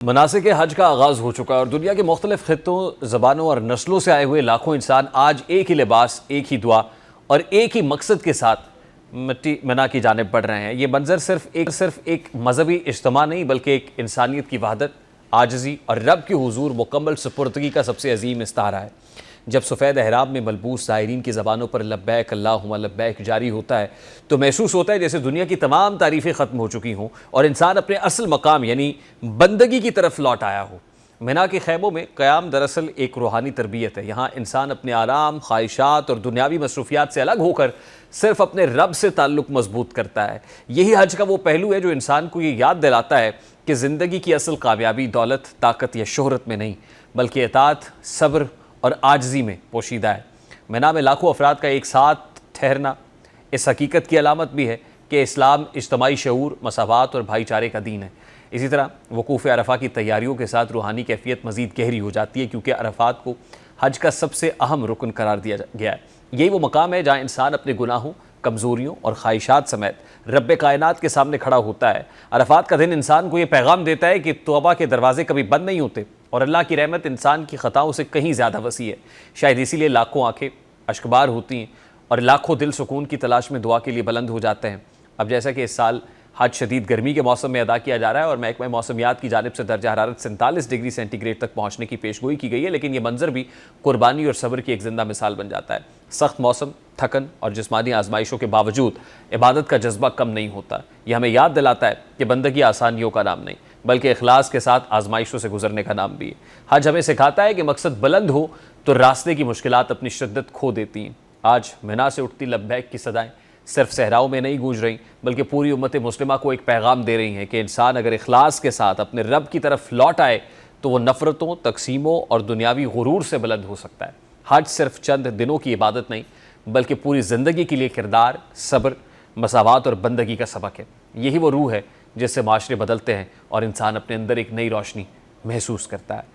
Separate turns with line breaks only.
मनासिक हज का आगाज़ हो चुका है और दुनिया के मुख्तलिफ खित्तों, ज़बानों और नस्लों से आए हुए लाखों इंसान आज एक ही लिबास, एक ही दुआ और एक ही मकसद के साथ मिना की जानिब बढ़ रहे हैं। ये मंजर सिर्फ एक मजहबी इज्तिमा नहीं बल्कि एक इंसानियत की वहदत, आजिज़ी और रब के हुजूर मुकम्मल सुपुर्दगी का सबसे अजीम इस्तारा है। जब सफ़ेद एहराम में मलबूस ज़ायरीन की ज़बानों पर लब्बैक अल्लाहुम्मा लब्बैक जारी होता है तो महसूस होता है जैसे दुनिया की तमाम तारीफ़ें ख़त्म हो चुकी हों और इंसान अपने असल मकाम यानी बंदगी की तरफ लौट आया हो। मिना के खैमों में क़याम दरअसल एक रूहानी तरबियत है। यहाँ इंसान अपने आराम, ख्वाहिशात और दुनियावी मसरूफियात से अलग होकर सिर्फ अपने रब से ताल्लुक़ मजबूत करता है। यही हज का वो पहलू है जो इंसान को ये याद दिलाता है कि ज़िंदगी की असल कामयाबी दौलत, ताकत या शोहरत में नहीं बल्कि इताअत, सब्र और आजिज़ी में पोशीदा है। मिना में लाखों अफराद का एक साथ ठहरना इस हकीकत की अलामत भी है कि इस्लाम इज्तिमाई शऊर, मसावात और भाईचारे का दीन है। इसी तरह वकूफ़ अरफा की तैयारियों के साथ रूहानी कैफियत मज़ीद गहरी हो जाती है क्योंकि अरफात को हज का सबसे अहम रुकन करार दिया गया है। यही वो मकाम है जहाँ इंसान अपने गुनाहों, कमज़ोरियों और ख्वाहिशात समेत रब्बे कायनात के सामने खड़ा होता है। अरफात का दिन इंसान को ये पैगाम देता है कि तौबा के दरवाजे कभी बंद नहीं होते और अल्लाह की रहमत इंसान की ख़ताओं से कहीं ज़्यादा वसी है। शायद इसीलिए लाखों आंखें अश्कबार होती हैं और लाखों दिल सुकून की तलाश में दुआ के लिए बुलंद हो जाते हैं। अब जैसा कि इस साल हज शदीद गर्मी के मौसम में अदा किया जा रहा है और महकमा मौसमियात की जानिब से दर्जा हरारत 47 डिग्री सेंटीग्रेड तक पहुँचने की पेशगोई की गई है, लेकिन यह मंजर भी कुर्बानी और सब्र की एक जिंदा मिसाल बन जाता है। सख्त मौसम, थकन और जिस्मानी आजमाइशों के बावजूद इबादत का जज्बा कम नहीं होता। यह हमें याद दिलाता है कि बंदगी आसानियों का नाम नहीं बल्कि इखलास के साथ आजमाइशों से गुजरने का नाम भी है। हज हमें सिखाता है कि मकसद बुलंद हो तो रास्ते की मुश्किलात अपनी शिद्दत खो देती हैं। आज मिना से उठती लब्बैक की सदाएं सिर्फ सहराओं में नहीं गूंज रही बल्कि पूरी उम्मत मुस्लिमा को एक पैगाम दे रही हैं कि इंसान अगर इखलास के साथ अपने रब की तरफ लौट आए तो वो नफ़रतों, तकसीमों और दुनियावी गुरूर से बुलंद हो सकता है। हज सिर्फ चंद दिनों की इबादत नहीं बल्कि पूरी ज़िंदगी के लिए किरदार, सब्र, मसावात और बंदगी का सबक है। यही वो रूह है जिससे माशरे बदलते हैं और इंसान अपने अंदर एक नई रोशनी महसूस करता है।